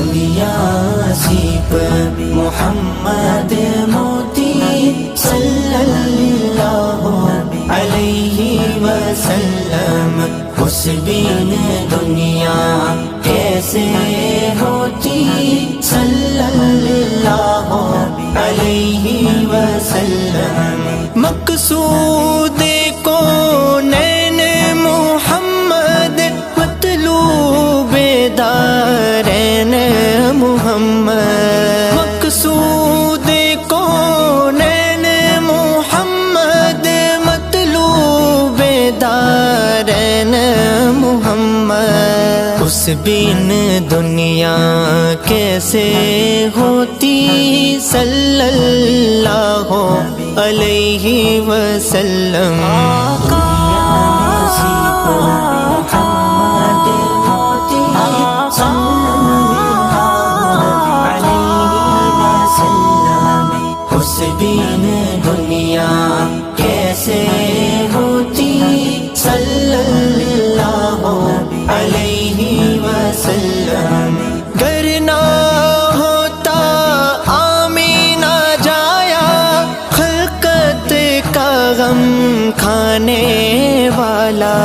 دنیا سیپ محمد موتی صلی اللہ علیہ وسلم. اس بین دنیا کیسے ہوتی صلی اللہ علیہ وسلم. مقصود کونین محمد مطلوب دارین محمد. مقصود کونین محمد مطلوب دارین محمد. اس بن دنیا کیسے ہوتی صلی اللہ علیہ وسلم. اس بن دنیا کیسے ہوتی صلی اللہ علیہ وسلم. گر نہ ہوتا آمینہ جایا خلقت کا غم کھانے والا.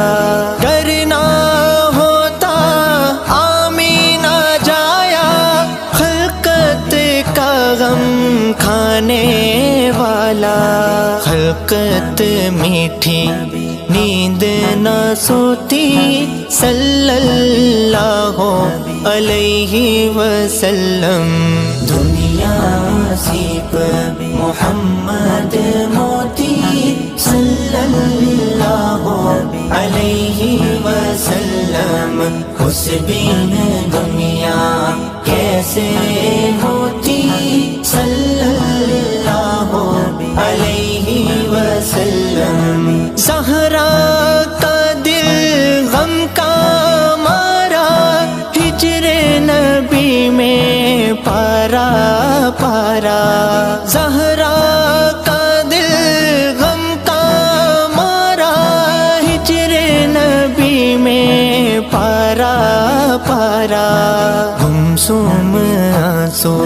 گر نہ ہوتا آمینہ جایا خلقت کا غم کھانے والا. خلقت میٹھی نیند نہ سوتی صلی اللہ علیہ وسلم. دنیا سیپ محمد موتی صلی اللہ علیہ وسلم. اس بن دنیا کیسے ہوتی صلی اللہ علیہ وسلم. زہرا کا دل غم کا مارا ہجر نبی میں پارا پارا. زہرا کا دل غم کا مارا ہجر نبی میں پارا پارا. گمسم آنسو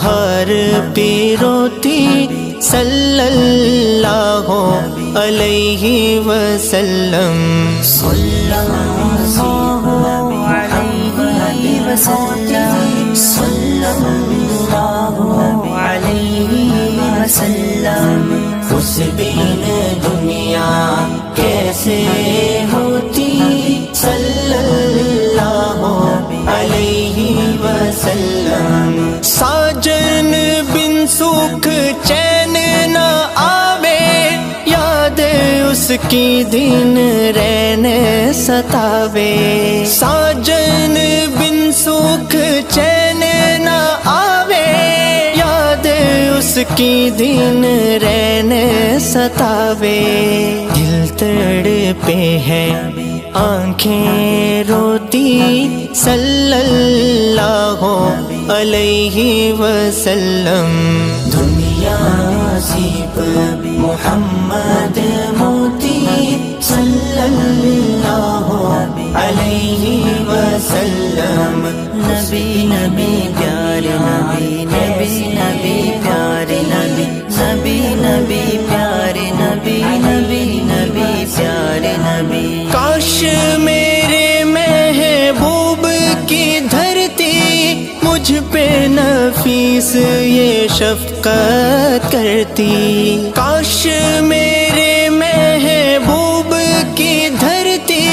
ہر پہ روتی صلی اللہ علیہ وسلم. صلی اللہ علیہ وسلم. صلی اللہ علیہ وسلم. اس بن دنیا کیسے ہوتی صلی اللہ علیہ وسلم. ساجن بن سکھ چین نہ آوے یاد اس کی دن رین ستاوے. ساجن بن سکھ چین نہ آوے یاد اس کی دن رین ستاوے. دل تڑپے ہے آنکھیں روتی صلی اللہ علیہ وسلم. دنیا سیپ محمد موتی صلی اللہ علیہ وسلم. نبی نبی پیارے نبی نبی نبی پیارے نبی نبی نبی پیارے نبی نبی نبی پیارے نبی. کاش میرے محبوب کی دھرتی مجھ پہ نفیس یہ شفقت کرتی. کاش میرے محبوب کی دھرتی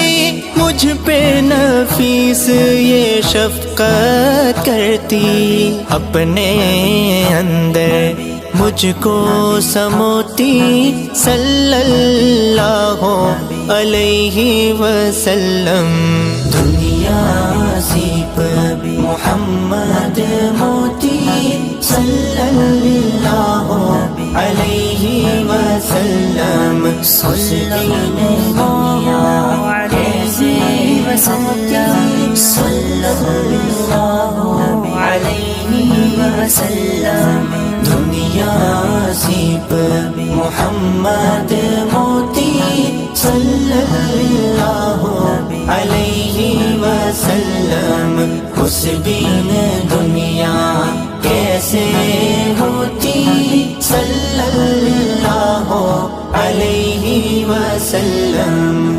مجھ پہ نفیس یہ شفقت کرتی. اپنے اندر مجھ کو سموتی صلی اللہ علیہ وسلم. دنیا سیپ محمد موتی صلی اللہ علیہ وسلم. صلی اللہ علیہ وسلم. صلی اللہ علیہ وسلم. دنیا سیپ محمد موتی صلی اللہ علیہ وسلم. اس بین وسلم